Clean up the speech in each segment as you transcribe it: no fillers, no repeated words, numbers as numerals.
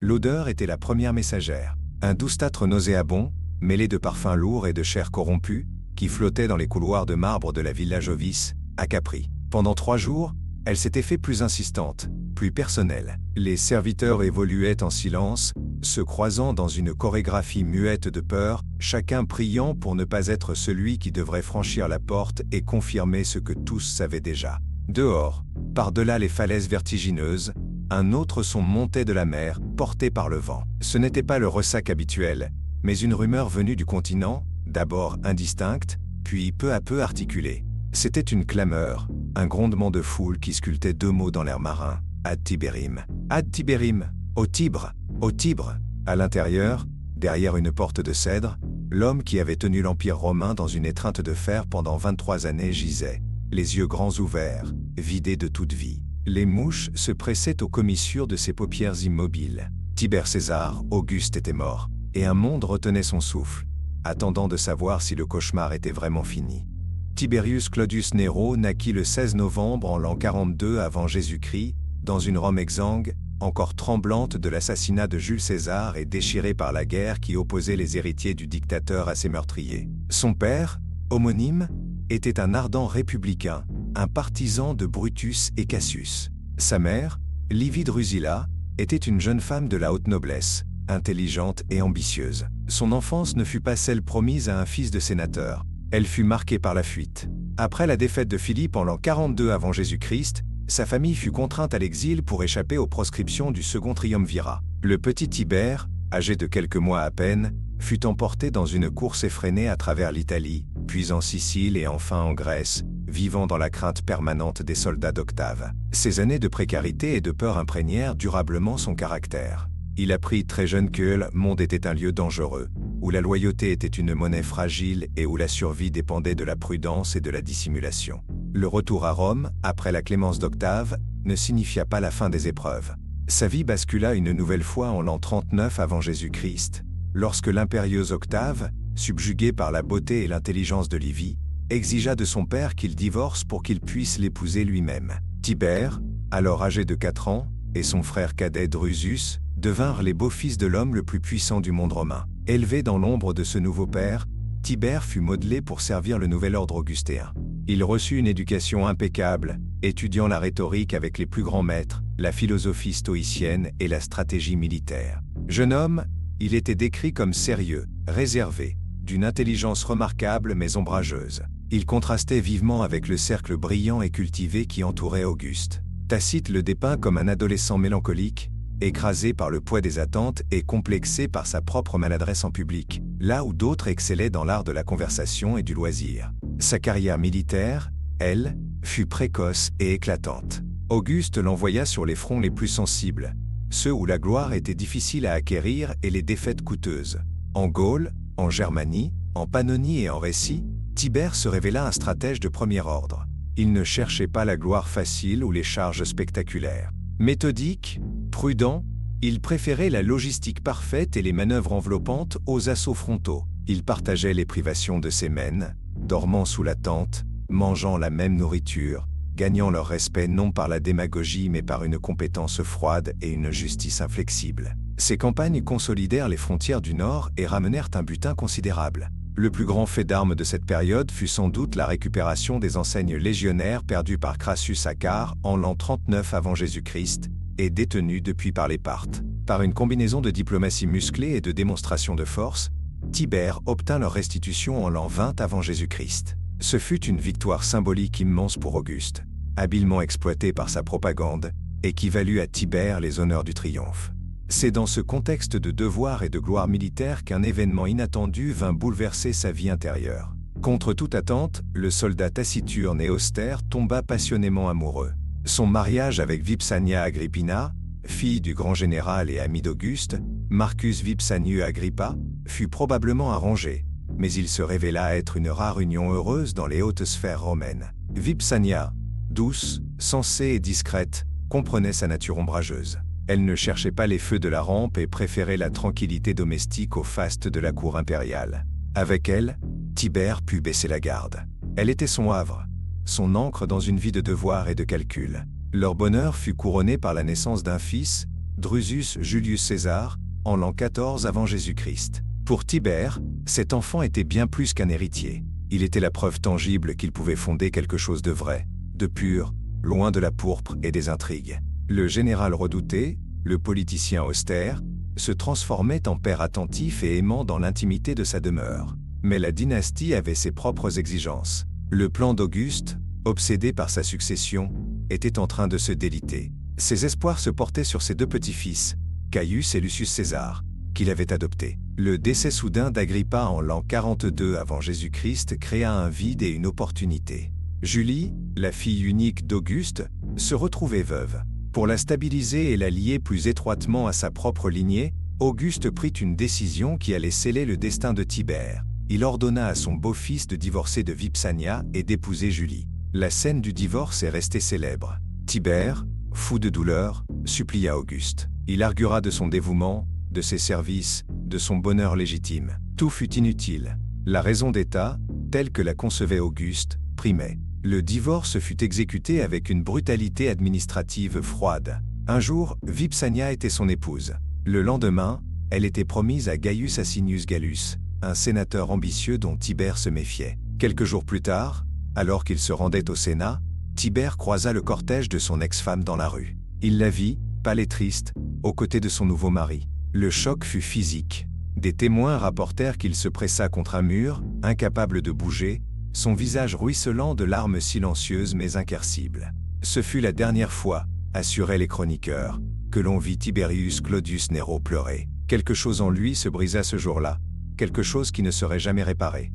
L'odeur était la première messagère. Un douceâtre nauséabond, mêlé de parfums lourds et de chair corrompue, qui flottait dans les couloirs de marbre de la Villa Jovis, à Capri. Pendant 3 jours, elle s'était fait plus insistante, plus personnelle. Les serviteurs évoluaient en silence, se croisant dans une chorégraphie muette de peur, chacun priant pour ne pas être celui qui devrait franchir la porte et confirmer ce que tous savaient déjà. Dehors, par-delà les falaises vertigineuses, un autre son montait de la mer, porté par le vent. Ce n'était pas le ressac habituel, mais une rumeur venue du continent, d'abord indistincte, puis peu à peu articulée. C'était une clameur, un grondement de foule qui sculptait 2 mots dans l'air marin. Ad Tiberim. Ad Tiberim. Au Tibre. Au Tibre. À l'intérieur, derrière une porte de cèdre, l'homme qui avait tenu l'Empire romain dans une étreinte de fer pendant 23 années gisait, les yeux grands ouverts, vidés de toute vie. Les mouches se pressaient aux commissures de ses paupières immobiles. Tibère César, Auguste était mort, et un monde retenait son souffle, attendant de savoir si le cauchemar était vraiment fini. Tiberius Claudius Nero naquit le 16 novembre en l'an 42 avant Jésus-Christ, dans une Rome exsangue, encore tremblante de l'assassinat de Jules César et déchirée par la guerre qui opposait les héritiers du dictateur à ses meurtriers. Son père, homonyme, était un ardent républicain, un partisan de Brutus et Cassius. Sa mère, Livie Drusilla, était une jeune femme de la haute noblesse, intelligente et ambitieuse. Son enfance ne fut pas celle promise à un fils de sénateur. Elle fut marquée par la fuite. Après la défaite de Philippe en l'an 42 avant Jésus-Christ, sa famille fut contrainte à l'exil pour échapper aux proscriptions du second triumvirat. Le petit Tibère, âgé de quelques mois à peine, fut emporté dans une course effrénée à travers l'Italie, puis en Sicile et enfin en Grèce, vivant dans la crainte permanente des soldats d'Octave. Ces années de précarité et de peur imprégnèrent durablement son caractère. Il apprit très jeune que le monde était un lieu dangereux, où la loyauté était une monnaie fragile et où la survie dépendait de la prudence et de la dissimulation. Le retour à Rome, après la clémence d'Octave, ne signifia pas la fin des épreuves. Sa vie bascula une nouvelle fois en l'an 39 avant Jésus-Christ, lorsque l'impérieux Octave, subjugué par la beauté et l'intelligence de Livie, exigea de son père qu'il divorce pour qu'il puisse l'épouser lui-même. Tibère, alors âgé de 4 ans, et son frère cadet Drusus, devinrent les beaux-fils de l'homme le plus puissant du monde romain. Élevé dans l'ombre de ce nouveau père, Tibère fut modelé pour servir le nouvel ordre augustéen. Il reçut une éducation impeccable, étudiant la rhétorique avec les plus grands maîtres, la philosophie stoïcienne et la stratégie militaire. Jeune homme, il était décrit comme sérieux, réservé, d'une intelligence remarquable mais ombrageuse. Il contrastait vivement avec le cercle brillant et cultivé qui entourait Auguste. Tacite le dépeint comme un adolescent mélancolique, écrasé par le poids des attentes et complexé par sa propre maladresse en public, là où d'autres excellaient dans l'art de la conversation et du loisir. Sa carrière militaire, elle, fut précoce et éclatante. Auguste l'envoya sur les fronts les plus sensibles, ceux où la gloire était difficile à acquérir et les défaites coûteuses. En Gaule, en Germanie, en Pannonie et en Rétie, Tibère se révéla un stratège de premier ordre. Il ne cherchait pas la gloire facile ou les charges spectaculaires. Méthodique, prudent, il préférait la logistique parfaite et les manœuvres enveloppantes aux assauts frontaux. Il partageait les privations de ses mènes, dormant sous la tente, mangeant la même nourriture, gagnant leur respect non par la démagogie mais par une compétence froide et une justice inflexible. Ces campagnes consolidèrent les frontières du Nord et ramenèrent un butin considérable. Le plus grand fait d'armes de cette période fut sans doute la récupération des enseignes légionnaires perdues par Crassus Acar en l'an 39 avant Jésus-Christ et détenues depuis par les Parthes. Par une combinaison de diplomatie musclée et de démonstration de force, Tibère obtint leur restitution en l'an 20 avant Jésus-Christ. Ce fut une victoire symbolique immense pour Auguste, habilement exploitée par sa propagande, et qui valut à Tibère les honneurs du triomphe. C'est dans ce contexte de devoir et de gloire militaire qu'un événement inattendu vint bouleverser sa vie intérieure. Contre toute attente, le soldat taciturne et austère tomba passionnément amoureux. Son mariage avec Vipsania Agrippina, fille du grand général et ami d'Auguste, Marcus Vipsanius Agrippa, fut probablement arrangé, mais il se révéla être une rare union heureuse dans les hautes sphères romaines. Vipsania, douce, sensée et discrète, comprenait sa nature ombrageuse. Elle ne cherchait pas les feux de la rampe et préférait la tranquillité domestique au faste de la cour impériale. Avec elle, Tibère put baisser la garde. Elle était son havre, son ancre dans une vie de devoir et de calcul. Leur bonheur fut couronné par la naissance d'un fils, Drusus Julius César, en l'an 14 avant Jésus-Christ. Pour Tibère, cet enfant était bien plus qu'un héritier. Il était la preuve tangible qu'il pouvait fonder quelque chose de vrai, de pur, loin de la pourpre et des intrigues. Le général redouté, le politicien austère, se transformait en père attentif et aimant dans l'intimité de sa demeure. Mais la dynastie avait ses propres exigences. Le plan d'Auguste, obsédé par sa succession, était en train de se déliter. Ses espoirs se portaient sur ses deux petits-fils, Caius et Lucius César, qu'il avait adoptés. Le décès soudain d'Agrippa en l'an 42 avant Jésus-Christ créa un vide et une opportunité. Julie, la fille unique d'Auguste, se retrouvait veuve. Pour la stabiliser et la lier plus étroitement à sa propre lignée, Auguste prit une décision qui allait sceller le destin de Tibère. Il ordonna à son beau-fils de divorcer de Vipsania et d'épouser Julie. La scène du divorce est restée célèbre. Tibère, fou de douleur, supplia Auguste. Il arguera de son dévouement, de ses services, de son bonheur légitime. Tout fut inutile. La raison d'État, telle que la concevait Auguste, primait. Le divorce fut exécuté avec une brutalité administrative froide. Un jour, Vipsania était son épouse. Le lendemain, elle était promise à Gaius Asinius Gallus, un sénateur ambitieux dont Tibère se méfiait. Quelques jours plus tard, alors qu'il se rendait au Sénat, Tibère croisa le cortège de son ex-femme dans la rue. Il la vit, pâle et triste, aux côtés de son nouveau mari. Le choc fut physique. Des témoins rapportèrent qu'il se pressa contre un mur, incapable de bouger, son visage ruisselant de larmes silencieuses mais incoercibles. Ce fut la dernière fois, assuraient les chroniqueurs, que l'on vit Tiberius Claudius Nero pleurer. Quelque chose en lui se brisa ce jour-là, quelque chose qui ne serait jamais réparé.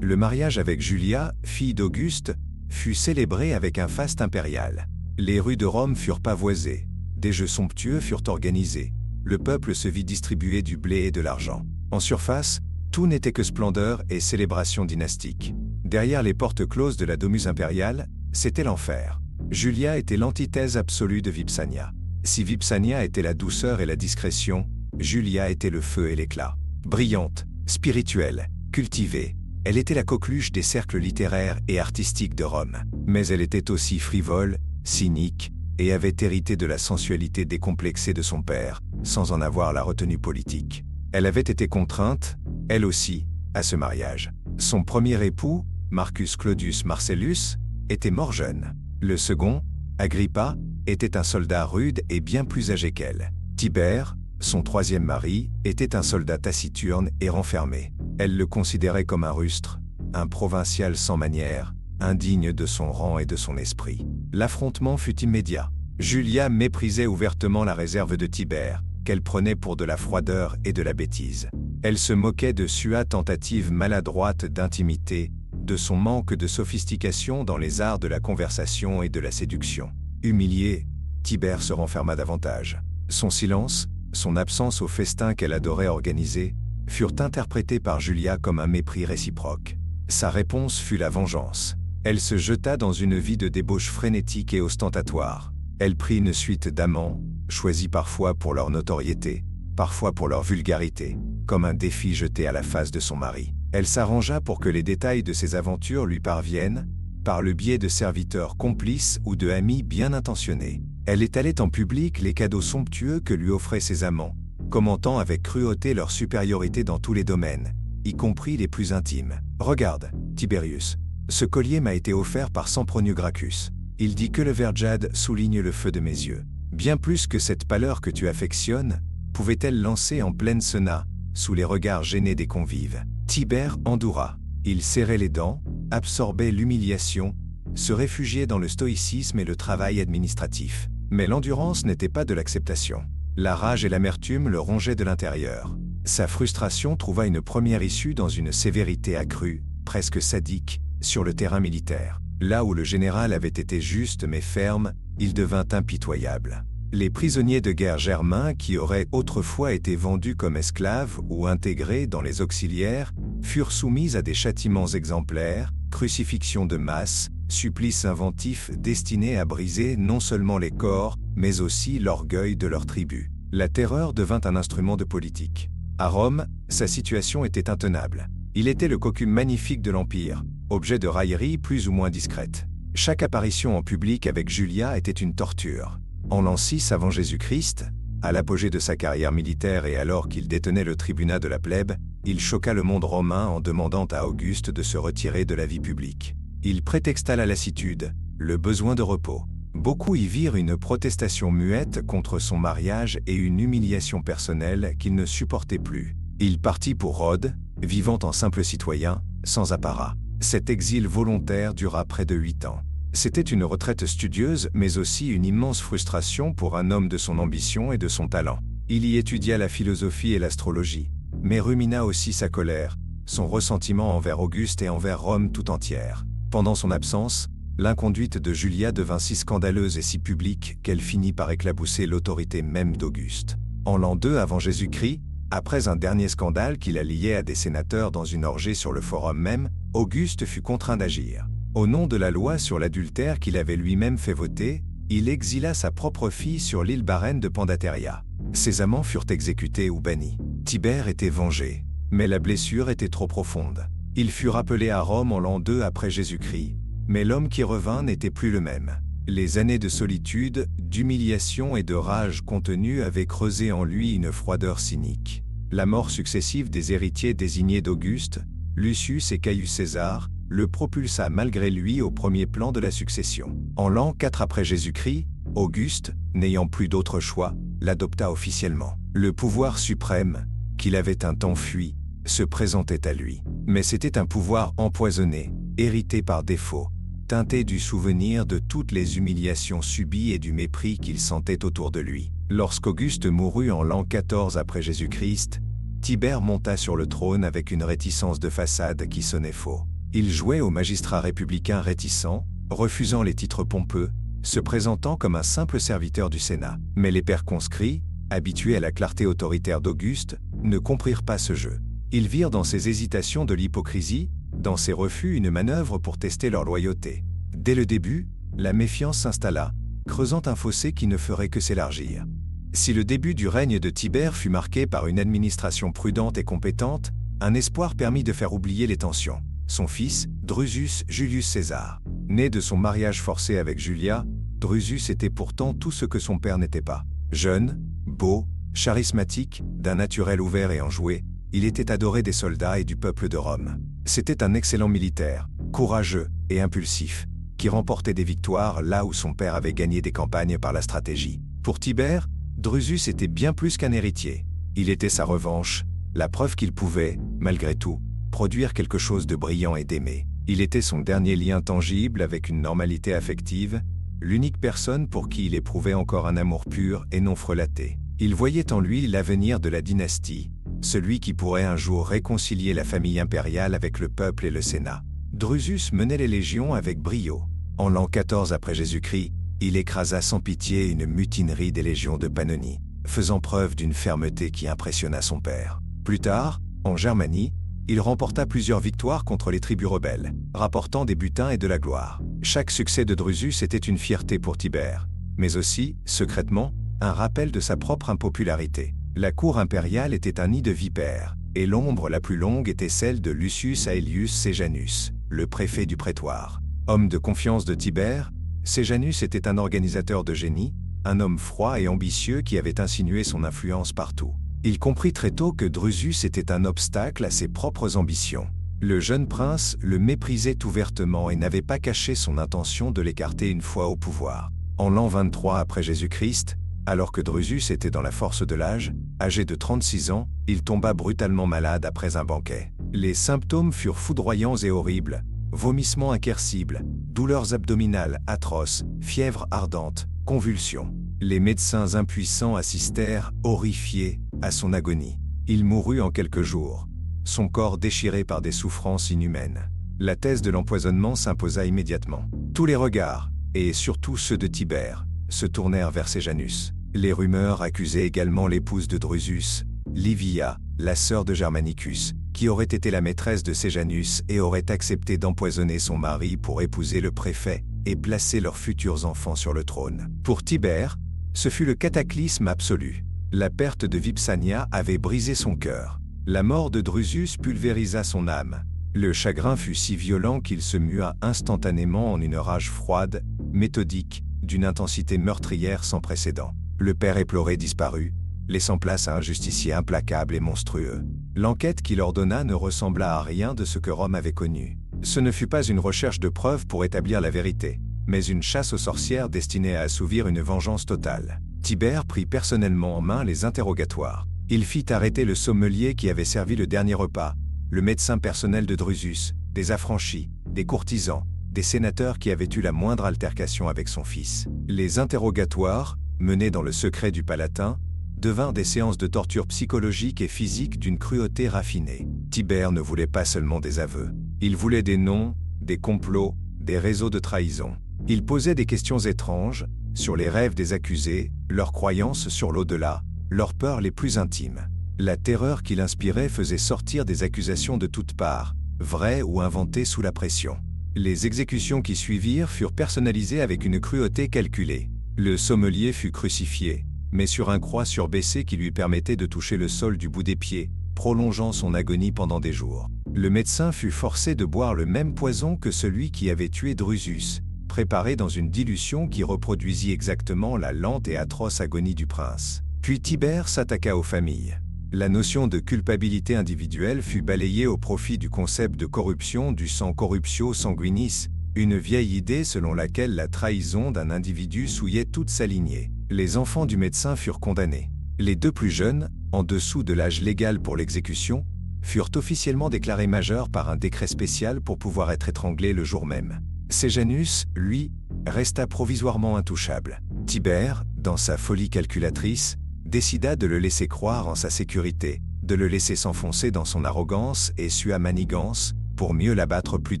Le mariage avec Julia, fille d'Auguste, fut célébré avec un faste impérial. Les rues de Rome furent pavoisées, des jeux somptueux furent organisés, le peuple se vit distribuer du blé et de l'argent. En surface, tout n'était que splendeur et célébration dynastique. Derrière les portes closes de la domus impériale, c'était l'enfer. Julia était l'antithèse absolue de Vipsania. Si Vipsania était la douceur et la discrétion, Julia était le feu et l'éclat. Brillante, spirituelle, cultivée, elle était la coqueluche des cercles littéraires et artistiques de Rome. Mais elle était aussi frivole, cynique, et avait hérité de la sensualité décomplexée de son père, sans en avoir la retenue politique. Elle avait été contrainte, elle aussi, à ce mariage. Son premier époux, Marcus Claudius Marcellus, était mort jeune. Le second, Agrippa, était un soldat rude et bien plus âgé qu'elle. Tibère, son troisième mari, était un soldat taciturne et renfermé. Elle le considérait comme un rustre, un provincial sans manières, indigne de son rang et de son esprit. L'affrontement fut immédiat. Julia méprisait ouvertement la réserve de Tibère, qu'elle prenait pour de la froideur et de la bêtise. Elle se moquait de Sua's tentatives maladroites d'intimité, de son manque de sophistication dans les arts de la conversation et de la séduction. Humilié, Tibère se renferma davantage. Son silence, son absence au festin qu'elle adorait organiser, furent interprétés par Julia comme un mépris réciproque. Sa réponse fut la vengeance. Elle se jeta dans une vie de débauche frénétique et ostentatoire. Elle prit une suite d'amants, choisis parfois pour leur notoriété, parfois pour leur vulgarité, comme un défi jeté à la face de son mari. Elle s'arrangea pour que les détails de ses aventures lui parviennent, par le biais de serviteurs complices ou de amis bien intentionnés. Elle étalait en public les cadeaux somptueux que lui offraient ses amants, commentant avec cruauté leur supériorité dans tous les domaines, y compris les plus intimes. « Regarde, Tiberius, ce collier m'a été offert par Sempronius Gracchus. Il dit que le vert jade souligne le feu de mes yeux. Bien plus que cette pâleur que tu affectionnes, pouvait-elle lancer en pleine Senat, sous les regards gênés des convives. » Tibère endoura. Il serrait les dents, absorbait l'humiliation, se réfugiait dans le stoïcisme et le travail administratif. Mais l'endurance n'était pas de l'acceptation. La rage et l'amertume le rongeaient de l'intérieur. Sa frustration trouva une première issue dans une sévérité accrue, presque sadique, sur le terrain militaire. Là où le général avait été juste mais ferme, il devint impitoyable. Les prisonniers de guerre germains qui auraient autrefois été vendus comme esclaves ou intégrés dans les auxiliaires furent soumis à des châtiments exemplaires, crucifixions de masse, supplices inventifs destinés à briser non seulement les corps, mais aussi l'orgueil de leur tribu. La terreur devint un instrument de politique. À Rome, sa situation était intenable. Il était le cocu magnifique de l'Empire, objet de railleries plus ou moins discrètes. Chaque apparition en public avec Julia était une torture. En l'an 6 avant Jésus-Christ, À l'apogée de sa carrière militaire et alors qu'il détenait le tribunat de la plèbe, il choqua le monde romain en demandant à Auguste de se retirer de la vie publique. Il prétexta la lassitude, le besoin de repos. Beaucoup y virent une protestation muette contre son mariage et une humiliation personnelle qu'il ne supportait plus. Il partit pour Rhodes, vivant en simple citoyen, sans apparat. Cet exil volontaire dura près de 8 ans. C'était une retraite studieuse, mais aussi une immense frustration pour un homme de son ambition et de son talent. Il y étudia la philosophie et l'astrologie, mais rumina aussi sa colère, son ressentiment envers Auguste et envers Rome tout entière. Pendant son absence, l'inconduite de Julia devint si scandaleuse et si publique qu'elle finit par éclabousser l'autorité même d'Auguste. En l'an 2 avant Jésus-Christ, après un dernier scandale qui la liait à des sénateurs dans une orgie sur le forum même, Auguste fut contraint d'agir. Au nom de la loi sur l'adultère qu'il avait lui-même fait voter, il exila sa propre fille sur l'île Barène de Pandateria. Ses amants furent exécutés ou bannis. Tibère était vengé, mais la blessure était trop profonde. Il fut rappelé à Rome en l'an 2 après Jésus-Christ, mais l'homme qui revint n'était plus le même. Les années de solitude, d'humiliation et de rage contenue avaient creusé en lui une froideur cynique. La mort successive des héritiers désignés d'Auguste, Lucius et Caius César, le propulsa malgré lui au premier plan de la succession. En l'an 4 après Jésus-Christ, Auguste, n'ayant plus d'autre choix, l'adopta officiellement. Le pouvoir suprême, qu'il avait un temps fui, se présentait à lui. Mais c'était un pouvoir empoisonné, hérité par défaut, teinté du souvenir de toutes les humiliations subies et du mépris qu'il sentait autour de lui. Lorsqu'Auguste mourut en l'an 14 après Jésus-Christ, Tibère monta sur le trône avec une réticence de façade qui sonnait faux. Il jouait au magistrat républicain réticent, refusant les titres pompeux, se présentant comme un simple serviteur du Sénat. Mais les pairs conscrits, habitués à la clarté autoritaire d'Auguste, ne comprirent pas ce jeu. Ils virent dans ses hésitations de l'hypocrisie, dans ses refus une manœuvre pour tester leur loyauté. Dès le début, la méfiance s'installa, creusant un fossé qui ne ferait que s'élargir. Si le début du règne de Tibère fut marqué par une administration prudente et compétente, un espoir permit de faire oublier les tensions. Son fils, Drusus Julius César. Né de son mariage forcé avec Julia, Drusus était pourtant tout ce que son père n'était pas. Jeune, beau, charismatique, d'un naturel ouvert et enjoué, il était adoré des soldats et du peuple de Rome. C'était un excellent militaire, courageux et impulsif, qui remportait des victoires là où son père avait gagné des campagnes par la stratégie. Pour Tibère, Drusus était bien plus qu'un héritier. Il était sa revanche, la preuve qu'il pouvait, malgré tout, produire quelque chose de brillant et d'aimé. Il était son dernier lien tangible avec une normalité affective, l'unique personne pour qui il éprouvait encore un amour pur et non frelaté. Il voyait en lui l'avenir de la dynastie, celui qui pourrait un jour réconcilier la famille impériale avec le peuple et le Sénat. Drusus menait les légions avec brio. En l'an 14 après Jésus-Christ, il écrasa sans pitié une mutinerie des légions de Pannonie, faisant preuve d'une fermeté qui impressionna son père. Plus tard, en Germanie, il remporta plusieurs victoires contre les tribus rebelles, rapportant des butins et de la gloire. Chaque succès de Drusus était une fierté pour Tibère, mais aussi, secrètement, un rappel de sa propre impopularité. La cour impériale était un nid de vipères, et l'ombre la plus longue était celle de Lucius Aelius Sejanus, le préfet du prétoire. Homme de confiance de Tibère, Sejanus était un organisateur de génie, un homme froid et ambitieux qui avait insinué son influence partout. Il comprit très tôt que Drusus était un obstacle à ses propres ambitions. Le jeune prince le méprisait ouvertement et n'avait pas caché son intention de l'écarter une fois au pouvoir. En l'an 23 après Jésus-Christ, alors que Drusus était dans la force de l'âge, âgé de 36 ans, il tomba brutalement malade après un banquet. Les symptômes furent foudroyants et horribles, vomissements inquercibles, douleurs abdominales atroces, fièvre ardente, convulsions. Les médecins impuissants assistèrent, horrifiés, à son agonie. Il mourut en quelques jours, son corps déchiré par des souffrances inhumaines. La thèse de l'empoisonnement s'imposa immédiatement. Tous les regards, et surtout ceux de Tibère, se tournèrent vers Sejanus. Les rumeurs accusaient également l'épouse de Drusus, Livia, la sœur de Germanicus, qui aurait été la maîtresse de Sejanus et aurait accepté d'empoisonner son mari pour épouser le préfet et placer leurs futurs enfants sur le trône. Pour Tibère, ce fut le cataclysme absolu. La perte de Vipsania avait brisé son cœur. La mort de Drusus pulvérisa son âme. Le chagrin fut si violent qu'il se mua instantanément en une rage froide, méthodique, d'une intensité meurtrière sans précédent. Le père éploré disparut, laissant place à un justicier implacable et monstrueux. L'enquête qu'il ordonna ne ressembla à rien de ce que Rome avait connu. Ce ne fut pas une recherche de preuves pour établir la vérité, mais une chasse aux sorcières destinée à assouvir une vengeance totale. Tibère prit personnellement en main les interrogatoires. Il fit arrêter le sommelier qui avait servi le dernier repas, le médecin personnel de Drusus, des affranchis, des courtisans, des sénateurs qui avaient eu la moindre altercation avec son fils. Les interrogatoires, menés dans le secret du Palatin, devinrent des séances de torture psychologique et physique d'une cruauté raffinée. Tibère ne voulait pas seulement des aveux. Il voulait des noms, des complots, des réseaux de trahison. Il posait des questions étranges, sur les rêves des accusés, leurs croyances sur l'au-delà, leurs peurs les plus intimes. La terreur qu'il inspirait faisait sortir des accusations de toutes parts, vraies ou inventées sous la pression. Les exécutions qui suivirent furent personnalisées avec une cruauté calculée. Le sommelier fut crucifié, mais sur un croix surbaissé qui lui permettait de toucher le sol du bout des pieds, prolongeant son agonie pendant des jours. Le médecin fut forcé de boire le même poison que celui qui avait tué Drusus, préparé dans une dilution qui reproduisit exactement la lente et atroce agonie du prince. Puis Tibère s'attaqua aux familles. La notion de culpabilité individuelle fut balayée au profit du concept de corruption du sang corruptio sanguinis, une vieille idée selon laquelle la trahison d'un individu souillait toute sa lignée. Les enfants du médecin furent condamnés. Les deux plus jeunes, en dessous de l'âge légal pour l'exécution, furent officiellement déclarés majeurs par un décret spécial pour pouvoir être étranglés le jour même. Séjanus, lui, resta provisoirement intouchable. Tibère, dans sa folie calculatrice, décida de le laisser croire en sa sécurité, de le laisser s'enfoncer dans son arrogance et sua manigance, pour mieux l'abattre plus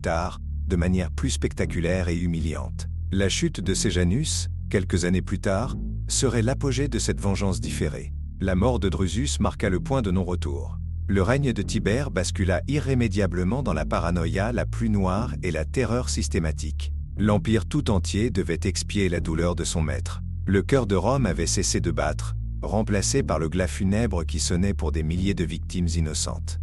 tard, de manière plus spectaculaire et humiliante. La chute de Séjanus, quelques années plus tard, serait l'apogée de cette vengeance différée. La mort de Drusus marqua le point de non-retour. Le règne de Tibère bascula irrémédiablement dans la paranoïa la plus noire et la terreur systématique. L'empire tout entier devait expier la douleur de son maître. Le cœur de Rome avait cessé de battre, remplacé par le glas funèbre qui sonnait pour des milliers de victimes innocentes.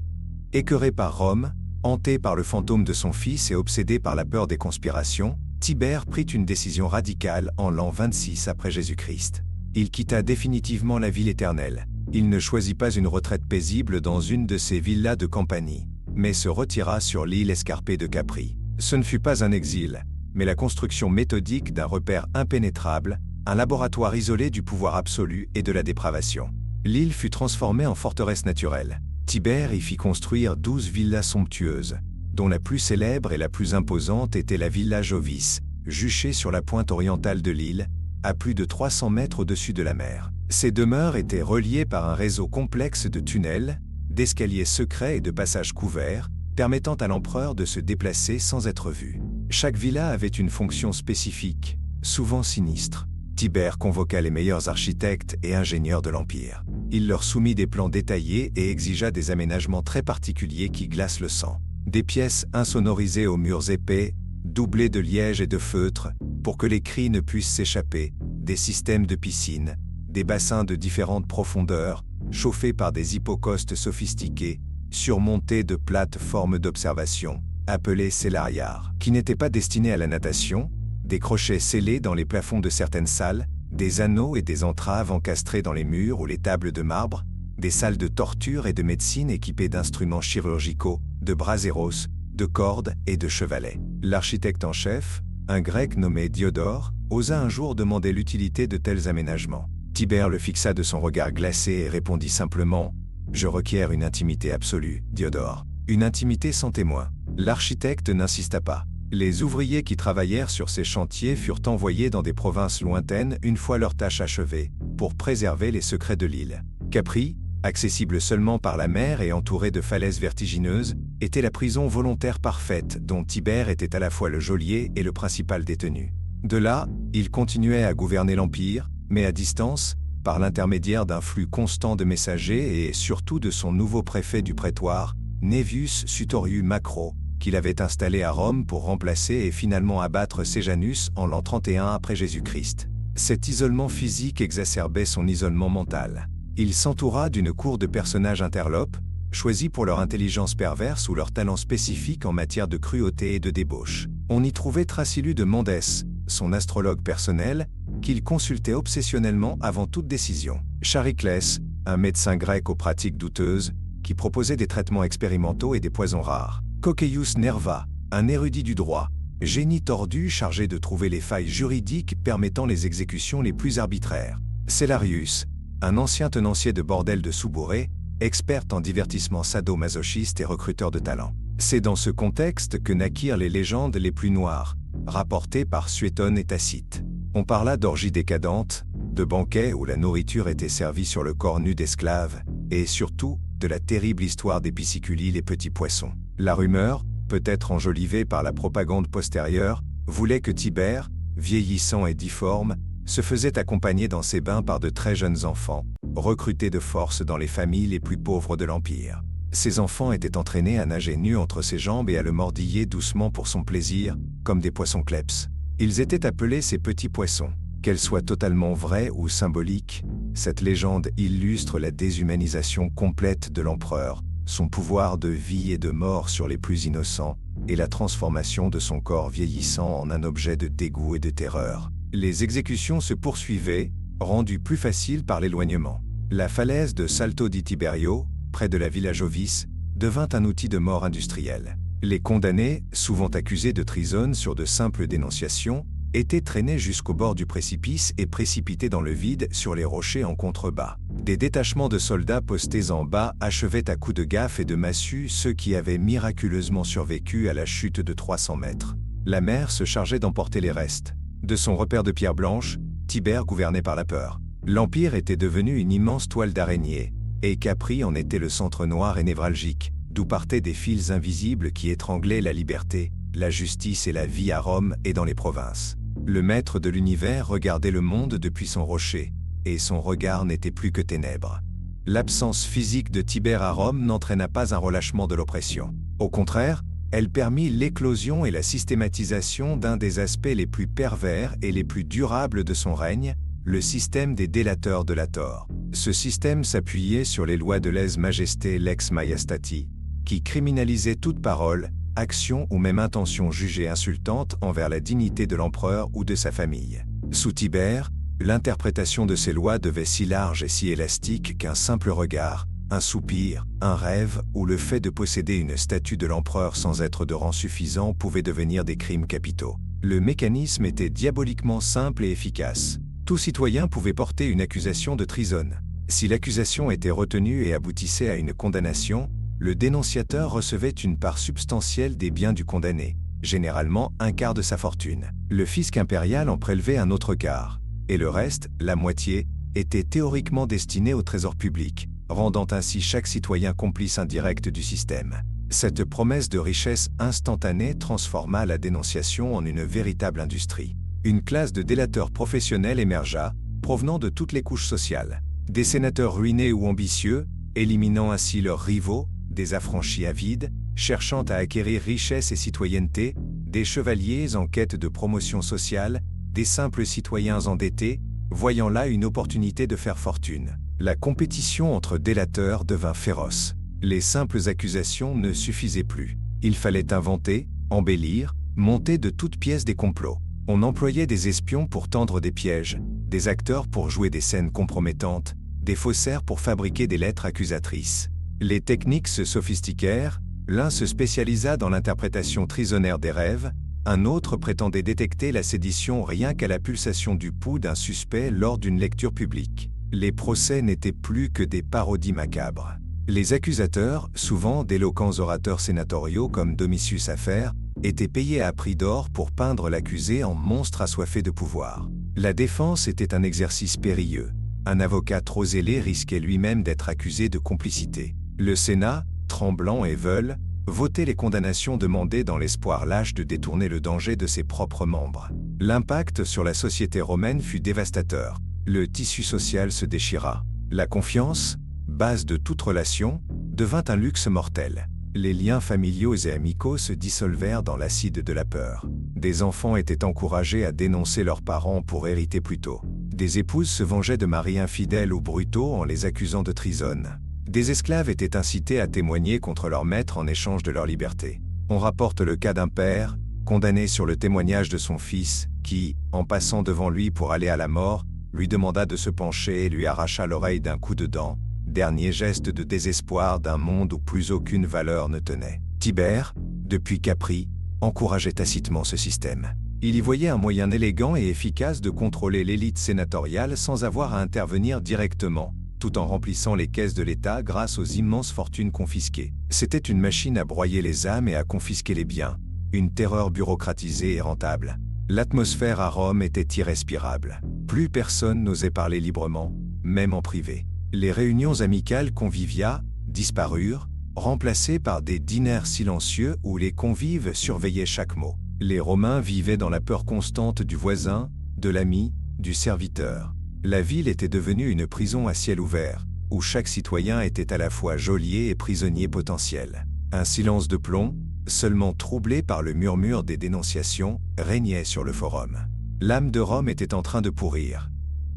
Écœuré par Rome, hanté par le fantôme de son fils et obsédé par la peur des conspirations, Tibère prit une décision radicale en l'an 26 après Jésus-Christ. Il quitta définitivement la ville éternelle. Il ne choisit pas une retraite paisible dans une de ses villas de Campanie, mais se retira sur l'île escarpée de Capri. Ce ne fut pas un exil, mais la construction méthodique d'un repère impénétrable, un laboratoire isolé du pouvoir absolu et de la dépravation. L'île fut transformée en forteresse naturelle. Tibère y fit construire 12 villas somptueuses, dont la plus célèbre et la plus imposante était la Villa Jovis, juchée sur la pointe orientale de l'île, à plus de 300 mètres au-dessus de la mer. Ces demeures étaient reliées par un réseau complexe de tunnels, d'escaliers secrets et de passages couverts, permettant à l'empereur de se déplacer sans être vu. Chaque villa avait une fonction spécifique, souvent sinistre. Tibère convoqua les meilleurs architectes et ingénieurs de l'Empire. Il leur soumit des plans détaillés et exigea des aménagements très particuliers qui glacent le sang. Des pièces insonorisées aux murs épais, doublées de liège et de feutre, pour que les cris ne puissent s'échapper, des systèmes de piscines, des bassins de différentes profondeurs, chauffés par des hypocaustes sophistiqués, surmontés de plates formes d'observation, appelées cellariars, qui n'étaient pas destinés à la natation, des crochets scellés dans les plafonds de certaines salles, des anneaux et des entraves encastrés dans les murs ou les tables de marbre, des salles de torture et de médecine équipées d'instruments chirurgicaux, de braseros, de cordes et de chevalets. L'architecte en chef, un grec nommé Diodore, osa un jour demander l'utilité de tels aménagements. Tibère le fixa de son regard glacé et répondit simplement « Je requiers une intimité absolue, Diodore. Une intimité sans témoin. » L'architecte n'insista pas. Les ouvriers qui travaillèrent sur ces chantiers furent envoyés dans des provinces lointaines une fois leur tâche achevée, pour préserver les secrets de l'île. Capri, accessible seulement par la mer et entourée de falaises vertigineuses, était la prison volontaire parfaite dont Tibère était à la fois le geôlier et le principal détenu. De là, il continuait à gouverner l'Empire, mais à distance, par l'intermédiaire d'un flux constant de messagers et surtout de son nouveau préfet du prétoire, Naevius Sutorius Macro, qu'il avait installé à Rome pour remplacer et finalement abattre Séjanus en l'an 31 après Jésus-Christ. Cet isolement physique exacerbait son isolement mental. Il s'entoura d'une cour de personnages interlopes, choisis pour leur intelligence perverse ou leur talent spécifique en matière de cruauté et de débauche. On y trouvait Thrasyllus de Mandès, son astrologue personnel, qu'il consultait obsessionnellement avant toute décision. Chariclès, un médecin grec aux pratiques douteuses, qui proposait des traitements expérimentaux et des poisons rares. Cocceius Nerva, un érudit du droit, génie tordu chargé de trouver les failles juridiques permettant les exécutions les plus arbitraires. Cellarius, un ancien tenancier de bordel de Soubouré, expert en divertissement sadomasochiste et recruteur de talent. C'est dans ce contexte que naquirent les légendes les plus noires, rapportées par Suétone et Tacite. On parla d'orgies décadentes, de banquets où la nourriture était servie sur le corps nu d'esclaves, et surtout de la terrible histoire des pisciculis, les petits poissons. La rumeur, peut-être enjolivée par la propagande postérieure, voulait que Tibère, vieillissant et difforme, se faisait accompagner dans ses bains par de très jeunes enfants, recrutés de force dans les familles les plus pauvres de l'Empire. Ces enfants étaient entraînés à nager nus entre ses jambes et à le mordiller doucement pour son plaisir, comme des poissons kleps. Ils étaient appelés ces petits poissons. Qu'elle soit totalement vraie ou symbolique, cette légende illustre la déshumanisation complète de l'empereur, son pouvoir de vie et de mort sur les plus innocents, et la transformation de son corps vieillissant en un objet de dégoût et de terreur. Les exécutions se poursuivaient, rendues plus faciles par l'éloignement. La falaise de Salto di Tiberio, près de la Villa Jovis, devint un outil de mort industrielle. Les condamnés, souvent accusés de trisone sur de simples dénonciations, étaient traînés jusqu'au bord du précipice et précipités dans le vide sur les rochers en contrebas. Des détachements de soldats postés en bas achevaient à coups de gaffe et de massue ceux qui avaient miraculeusement survécu à la chute de 300 mètres. La mer se chargeait d'emporter les restes. De son repère de pierre blanche, Tibère gouvernait par la peur. L'Empire était devenu une immense toile d'araignée, et Capri en était le centre noir et névralgique, d'où partaient des fils invisibles qui étranglaient la liberté, la justice et la vie à Rome et dans les provinces. Le maître de l'univers regardait le monde depuis son rocher, et son regard n'était plus que ténèbres. L'absence physique de Tibère à Rome n'entraîna pas un relâchement de l'oppression. Au contraire, elle permit l'éclosion et la systématisation d'un des aspects les plus pervers et les plus durables de son règne, le système des délateurs de la Tor. Ce système s'appuyait sur les lois de lèse-majesté lex maiestati, qui criminalisaient toute parole, action ou même intention jugée insultante envers la dignité de l'empereur ou de sa famille. Sous Tibère, l'interprétation de ces lois devait si large et si élastique qu'un simple regard, un soupir, un rêve ou le fait de posséder une statue de l'empereur sans être de rang suffisant pouvait devenir des crimes capitaux. Le mécanisme était diaboliquement simple et efficace. Tout citoyen pouvait porter une accusation de trisone. Si l'accusation était retenue et aboutissait à une condamnation, le dénonciateur recevait une part substantielle des biens du condamné, généralement un quart de sa fortune. Le fisc impérial en prélevait un autre quart, et le reste, la moitié, était théoriquement destiné au trésor public, rendant ainsi chaque citoyen complice indirect du système. Cette promesse de richesse instantanée transforma la dénonciation en une véritable industrie. Une classe de délateurs professionnels émergea, provenant de toutes les couches sociales. Des sénateurs ruinés ou ambitieux, éliminant ainsi leurs rivaux, des affranchis avides, cherchant à acquérir richesse et citoyenneté, des chevaliers en quête de promotion sociale, des simples citoyens endettés, voyant là une opportunité de faire fortune. La compétition entre délateurs devint féroce. Les simples accusations ne suffisaient plus. Il fallait inventer, embellir, monter de toutes pièces des complots. On employait des espions pour tendre des pièges, des acteurs pour jouer des scènes compromettantes, des faussaires pour fabriquer des lettres accusatrices. Les techniques se sophistiquèrent, l'un se spécialisa dans l'interprétation trisonnière des rêves, un autre prétendait détecter la sédition rien qu'à la pulsation du pouls d'un suspect lors d'une lecture publique. Les procès n'étaient plus que des parodies macabres. Les accusateurs, souvent d'éloquents orateurs sénatoriaux comme Domitius Afer, étaient payés à prix d'or pour peindre l'accusé en monstre assoiffé de pouvoir. La défense était un exercice périlleux. Un avocat trop zélé risquait lui-même d'être accusé de complicité. Le Sénat, tremblant et veule, votait les condamnations demandées dans l'espoir lâche de détourner le danger de ses propres membres. L'impact sur la société romaine fut dévastateur. Le tissu social se déchira. La confiance, base de toute relation, devint un luxe mortel. Les liens familiaux et amicaux se dissolvèrent dans l'acide de la peur. Des enfants étaient encouragés à dénoncer leurs parents pour hériter plus tôt. Des épouses se vengeaient de maris infidèles ou brutaux en les accusant de trisone. Des esclaves étaient incités à témoigner contre leur maître en échange de leur liberté. On rapporte le cas d'un père, condamné sur le témoignage de son fils, qui, en passant devant lui pour aller à la mort, lui demanda de se pencher et lui arracha l'oreille d'un coup de dent, dernier geste de désespoir d'un monde où plus aucune valeur ne tenait. Tibère, depuis Capri, encourageait tacitement ce système. Il y voyait un moyen élégant et efficace de contrôler l'élite sénatoriale sans avoir à intervenir directement, tout en remplissant les caisses de l'État grâce aux immenses fortunes confisquées. C'était une machine à broyer les âmes et à confisquer les biens, une terreur bureaucratisée et rentable. L'atmosphère à Rome était irrespirable. Plus personne n'osait parler librement, même en privé. Les réunions amicales conviviales disparurent, remplacées par des dîners silencieux où les convives surveillaient chaque mot. Les Romains vivaient dans la peur constante du voisin, de l'ami, du serviteur. La ville était devenue une prison à ciel ouvert, où chaque citoyen était à la fois geôlier et prisonnier potentiel. Un silence de plomb, seulement troublé par le murmure des dénonciations, régnait sur le forum. L'âme de Rome était en train de pourrir.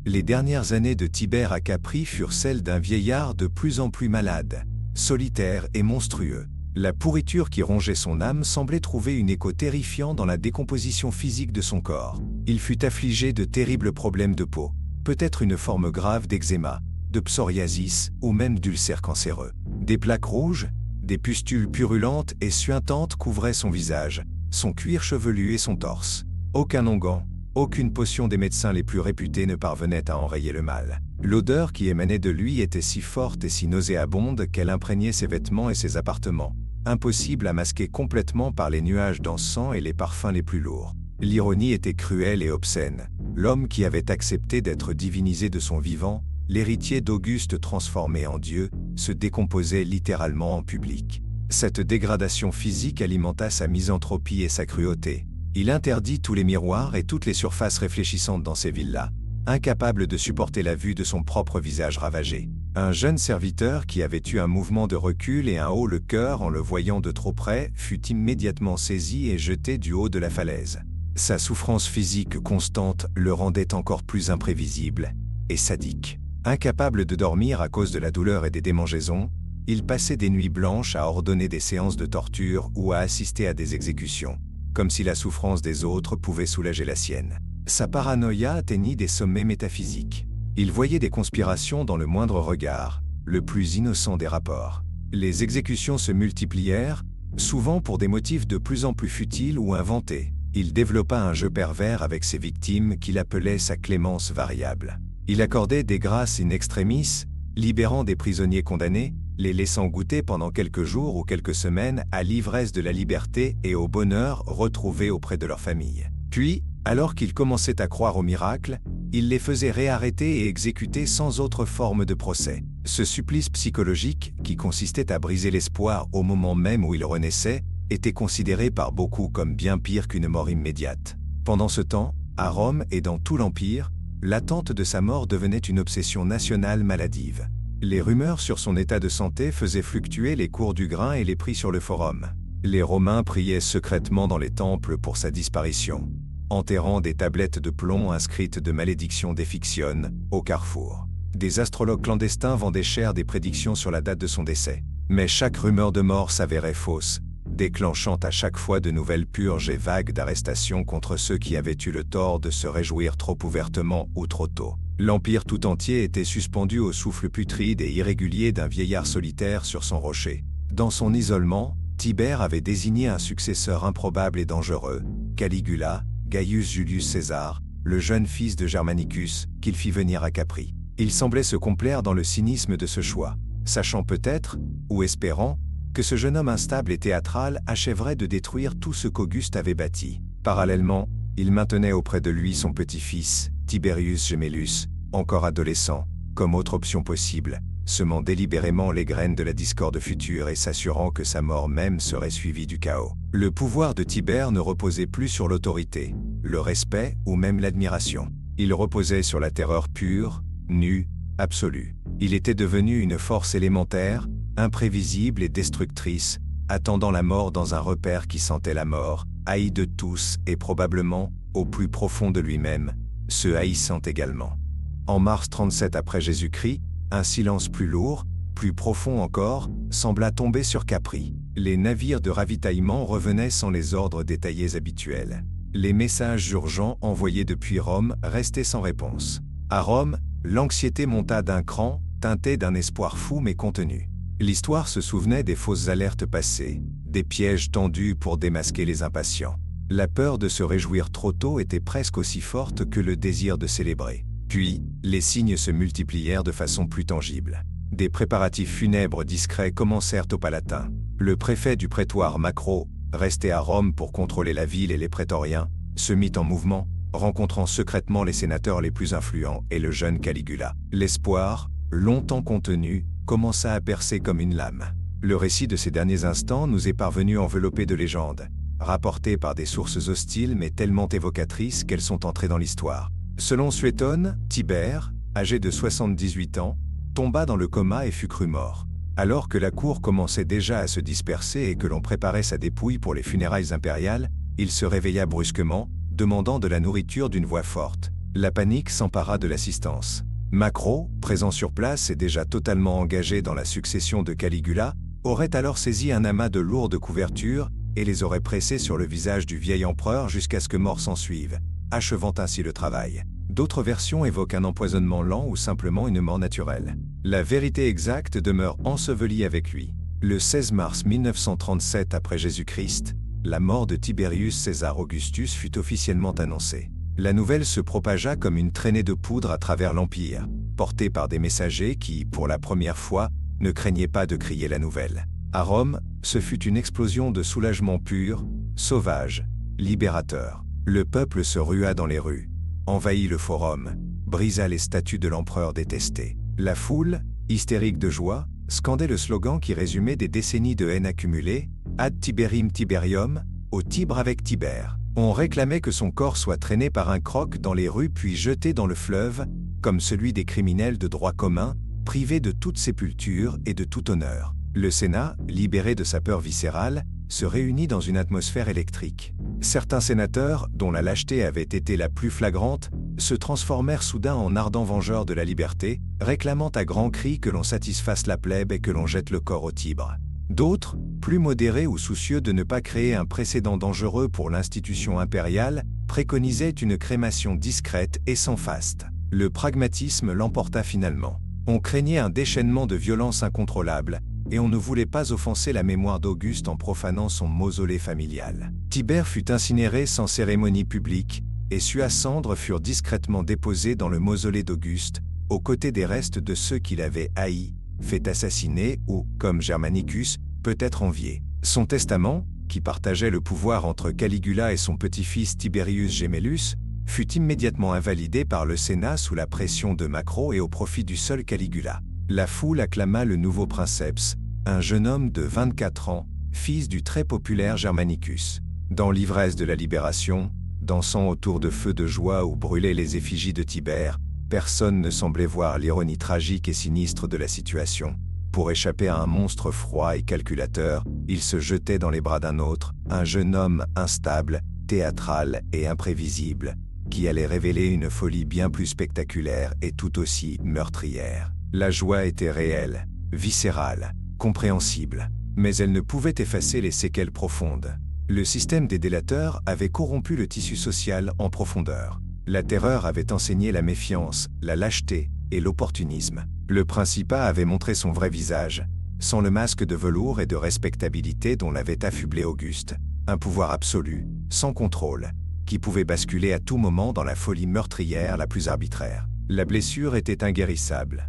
Les dernières années de Tibère à Capri furent celles d'un vieillard de plus en plus malade, solitaire et monstrueux. La pourriture qui rongeait son âme semblait trouver un écho terrifiant dans la décomposition physique de son corps. Il fut affligé de terribles problèmes de peau, peut-être une forme grave d'eczéma, de psoriasis ou même d'ulcères cancéreux. Des plaques rouges, des pustules purulentes et suintantes couvraient son visage, son cuir chevelu et son torse. Aucun onguent, aucune potion des médecins les plus réputés ne parvenait à enrayer le mal. L'odeur qui émanait de lui était si forte et si nauséabonde qu'elle imprégnait ses vêtements et ses appartements, impossible à masquer complètement par les nuages d'encens et les parfums les plus lourds. L'ironie était cruelle et obscène. L'homme qui avait accepté d'être divinisé de son vivant, l'héritier d'Auguste transformé en Dieu, se décomposait littéralement en public. Cette dégradation physique alimenta sa misanthropie et sa cruauté. Il interdit tous les miroirs et toutes les surfaces réfléchissantes dans ces villas, incapable de supporter la vue de son propre visage ravagé. Un jeune serviteur qui avait eu un mouvement de recul et un haut le cœur en le voyant de trop près fut immédiatement saisi et jeté du haut de la falaise. Sa souffrance physique constante le rendait encore plus imprévisible et sadique. Incapable de dormir à cause de la douleur et des démangeaisons, il passait des nuits blanches à ordonner des séances de torture ou à assister à des exécutions, comme si la souffrance des autres pouvait soulager la sienne. Sa paranoïa atteignit des sommets métaphysiques. Il voyait des conspirations dans le moindre regard, le plus innocent des rapports. Les exécutions se multiplièrent, souvent pour des motifs de plus en plus futiles ou inventés. Il développa un jeu pervers avec ses victimes qu'il appelait sa clémence variable. Il accordait des grâces in extremis, libérant des prisonniers condamnés, les laissant goûter pendant quelques jours ou quelques semaines à l'ivresse de la liberté et au bonheur retrouvé auprès de leur famille. Puis, alors qu'ils commençaient à croire au miracle, il les faisait réarrêter et exécuter sans autre forme de procès. Ce supplice psychologique, qui consistait à briser l'espoir au moment même où il renaissait, était considéré par beaucoup comme bien pire qu'une mort immédiate. Pendant ce temps, à Rome et dans tout l'Empire, l'attente de sa mort devenait une obsession nationale maladive. Les rumeurs sur son état de santé faisaient fluctuer les cours du grain et les prix sur le forum. Les Romains priaient secrètement dans les temples pour sa disparition, enterrant des tablettes de plomb inscrites de malédictions d'Éphixione au carrefour. Des astrologues clandestins vendaient cher des prédictions sur la date de son décès. Mais chaque rumeur de mort s'avérait fausse, déclenchant à chaque fois de nouvelles purges et vagues d'arrestations contre ceux qui avaient eu le tort de se réjouir trop ouvertement ou trop tôt. L'Empire tout entier était suspendu au souffle putride et irrégulier d'un vieillard solitaire sur son rocher. Dans son isolement, Tibère avait désigné un successeur improbable et dangereux, Caligula, Gaius Julius César, le jeune fils de Germanicus, qu'il fit venir à Capri. Il semblait se complaire dans le cynisme de ce choix, sachant peut-être, ou espérant, que ce jeune homme instable et théâtral achèverait de détruire tout ce qu'Auguste avait bâti. Parallèlement, il maintenait auprès de lui son petit-fils, Tiberius Gemellus, encore adolescent, comme autre option possible, semant délibérément les graines de la discorde future et s'assurant que sa mort même serait suivie du chaos. Le pouvoir de Tibère ne reposait plus sur l'autorité, le respect ou même l'admiration. Il reposait sur la terreur pure, nue, absolue. Il était devenu une force élémentaire, imprévisible et destructrice, attendant la mort dans un repère qui sentait la mort, haï de tous et probablement, au plus profond de lui-même, se haïssant également. En mars 37 après Jésus-Christ, un silence plus lourd, plus profond encore, sembla tomber sur Capri. Les navires de ravitaillement revenaient sans les ordres détaillés habituels. Les messages urgents envoyés depuis Rome restaient sans réponse. À Rome, l'anxiété monta d'un cran, teintée d'un espoir fou mais contenu. L'histoire se souvenait des fausses alertes passées, des pièges tendus pour démasquer les impatients. La peur de se réjouir trop tôt était presque aussi forte que le désir de célébrer. Puis, les signes se multiplièrent de façon plus tangible. Des préparatifs funèbres discrets commencèrent au Palatin. Le préfet du prétoire Macro, resté à Rome pour contrôler la ville et les prétoriens, se mit en mouvement, rencontrant secrètement les sénateurs les plus influents et le jeune Caligula. L'espoir, longtemps contenu, commença à percer comme une lame. Le récit de ces derniers instants nous est parvenu enveloppé de légendes, rapportées par des sources hostiles mais tellement évocatrices qu'elles sont entrées dans l'histoire. Selon Suétone, Tibère, âgé de 78 ans, tomba dans le coma et fut cru mort. Alors que la cour commençait déjà à se disperser et que l'on préparait sa dépouille pour les funérailles impériales, il se réveilla brusquement, demandant de la nourriture d'une voix forte. La panique s'empara de l'assistance. Macro, présent sur place et déjà totalement engagé dans la succession de Caligula, aurait alors saisi un amas de lourdes couvertures et les aurait pressées sur le visage du vieil empereur jusqu'à ce que mort s'ensuive, achevant ainsi le travail. D'autres versions évoquent un empoisonnement lent ou simplement une mort naturelle. La vérité exacte demeure ensevelie avec lui. Le 16 mars 1937 après Jésus-Christ, la mort de Tiberius César Augustus fut officiellement annoncée. La nouvelle se propagea comme une traînée de poudre à travers l'Empire, portée par des messagers qui, pour la première fois, ne craignaient pas de crier la nouvelle. À Rome, ce fut une explosion de soulagement pur, sauvage, libérateur. Le peuple se rua dans les rues, envahit le forum, brisa les statues de l'empereur détesté. La foule, hystérique de joie, scandait le slogan qui résumait des décennies de haine accumulée, Ad Tiberim Tiberium, au Tibre avec Tibère. On réclamait que son corps soit traîné par un croc dans les rues puis jeté dans le fleuve, comme celui des criminels de droit commun, privés de toute sépulture et de tout honneur. Le Sénat, libéré de sa peur viscérale, se réunit dans une atmosphère électrique. Certains sénateurs, dont la lâcheté avait été la plus flagrante, se transformèrent soudain en ardents vengeurs de la liberté, réclamant à grands cris que l'on satisfasse la plèbe et que l'on jette le corps au Tibre. D'autres, plus modérés ou soucieux de ne pas créer un précédent dangereux pour l'institution impériale, préconisaient une crémation discrète et sans faste. Le pragmatisme l'emporta finalement. On craignait un déchaînement de violence incontrôlable, et on ne voulait pas offenser la mémoire d'Auguste en profanant son mausolée familial. Tibère fut incinéré sans cérémonie publique, et sus cendres furent discrètement déposées dans le mausolée d'Auguste, aux côtés des restes de ceux qu'il avait haïs, fait assassiner ou, comme Germanicus, peut-être envié. Son testament, qui partageait le pouvoir entre Caligula et son petit-fils Tiberius Gemellus, fut immédiatement invalidé par le Sénat sous la pression de Macro et au profit du seul Caligula. La foule acclama le nouveau princeps, un jeune homme de 24 ans, fils du très populaire Germanicus. Dans l'ivresse de la libération, dansant autour de feux de joie où brûlaient les effigies de Tibère, personne ne semblait voir l'ironie tragique et sinistre de la situation. Pour échapper à un monstre froid et calculateur, il se jetait dans les bras d'un autre, un jeune homme instable, théâtral et imprévisible, qui allait révéler une folie bien plus spectaculaire et tout aussi meurtrière. La joie était réelle, viscérale, compréhensible, mais elle ne pouvait effacer les séquelles profondes. Le système des délateurs avait corrompu le tissu social en profondeur. La terreur avait enseigné la méfiance, la lâcheté et l'opportunisme. Le Principat avait montré son vrai visage, sans le masque de velours et de respectabilité dont l'avait affublé Auguste. Un pouvoir absolu, sans contrôle, qui pouvait basculer à tout moment dans la folie meurtrière la plus arbitraire. La blessure était inguérissable.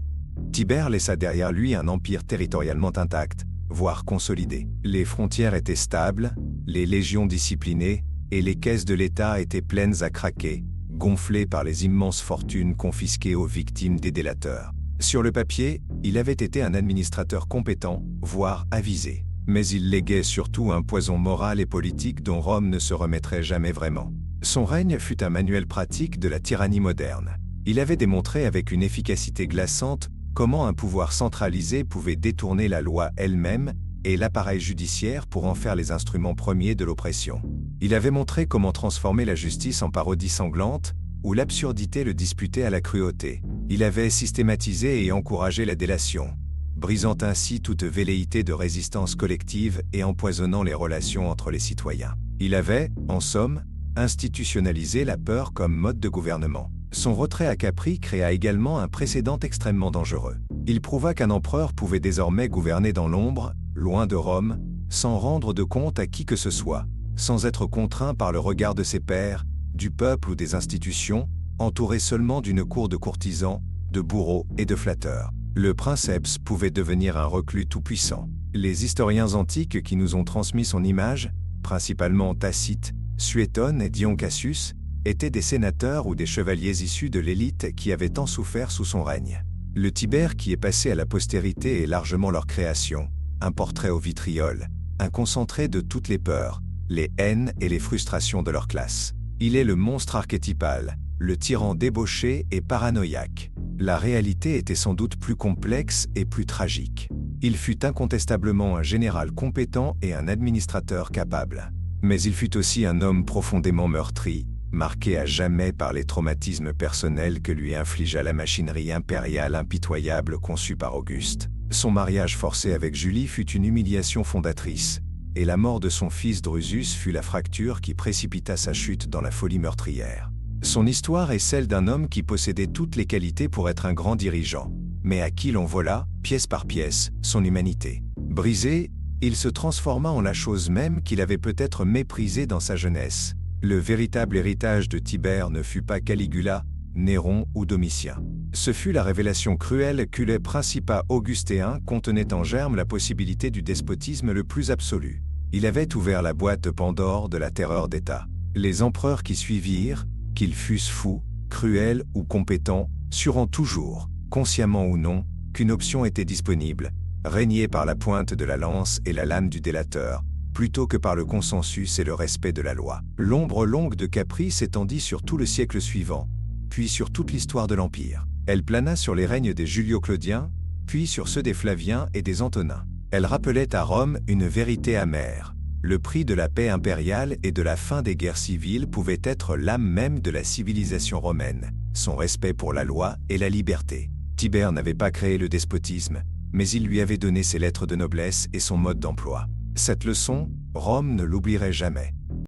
Tibère laissa derrière lui un empire territorialement intact, voire consolidé. Les frontières étaient stables, les légions disciplinées, et les caisses de l'État étaient pleines à craquer, gonflées par les immenses fortunes confisquées aux victimes des délateurs. Sur le papier, il avait été un administrateur compétent, voire avisé. Mais il léguait surtout un poison moral et politique dont Rome ne se remettrait jamais vraiment. Son règne fut un manuel pratique de la tyrannie moderne. Il avait démontré avec une efficacité glaçante comment un pouvoir centralisé pouvait détourner la loi elle-même et l'appareil judiciaire pour en faire les instruments premiers de l'oppression. Il avait montré comment transformer la justice en parodie sanglante, où l'absurdité le disputait à la cruauté. Il avait systématisé et encouragé la délation, brisant ainsi toute velléité de résistance collective et empoisonnant les relations entre les citoyens. Il avait, en somme, institutionnaliser la peur comme mode de gouvernement. Son retrait à Capri créa également un précédent extrêmement dangereux. Il prouva qu'un empereur pouvait désormais gouverner dans l'ombre, loin de Rome, sans rendre de compte à qui que ce soit, sans être contraint par le regard de ses pairs, du peuple ou des institutions, entouré seulement d'une cour de courtisans, de bourreaux et de flatteurs. Le princeps pouvait devenir un reclus tout-puissant. Les historiens antiques qui nous ont transmis son image, principalement Tacite, Suétone et Dion Cassius, étaient des sénateurs ou des chevaliers issus de l'élite qui avaient tant souffert sous son règne. Le Tibère qui est passé à la postérité est largement leur création, un portrait au vitriol, un concentré de toutes les peurs, les haines et les frustrations de leur classe. Il est le monstre archétypal, le tyran débauché et paranoïaque. La réalité était sans doute plus complexe et plus tragique. Il fut incontestablement un général compétent et un administrateur capable. Mais il fut aussi un homme profondément meurtri, marqué à jamais par les traumatismes personnels que lui infligea la machinerie impériale impitoyable conçue par Auguste. Son mariage forcé avec Julie fut une humiliation fondatrice, et la mort de son fils Drusus fut la fracture qui précipita sa chute dans la folie meurtrière. Son histoire est celle d'un homme qui possédait toutes les qualités pour être un grand dirigeant, mais à qui l'on vola, pièce par pièce, son humanité. Brisé, il se transforma en la chose même qu'il avait peut-être méprisée dans sa jeunesse. Le véritable héritage de Tibère ne fut pas Caligula, Néron ou Domitien. Ce fut la révélation cruelle que les principats augustéens contenaient en germe la possibilité du despotisme le plus absolu. Il avait ouvert la boîte de Pandore de la terreur d'État. Les empereurs qui suivirent, qu'ils fussent fous, cruels ou compétents, surant toujours, consciemment ou non, qu'une option était disponible, régner par la pointe de la lance et la lame du délateur, plutôt que par le consensus et le respect de la loi. L'ombre longue de Capri s'étendit sur tout le siècle suivant, puis sur toute l'histoire de l'Empire. Elle plana sur les règnes des Julio-Claudiens, puis sur ceux des Flaviens et des Antonins. Elle rappelait à Rome une vérité amère. Le prix de la paix impériale et de la fin des guerres civiles pouvait être l'âme même de la civilisation romaine, son respect pour la loi et la liberté. Tibère n'avait pas créé le despotisme, mais il lui avait donné ses lettres de noblesse et son mode d'emploi. Cette leçon, Rome ne l'oublierait jamais.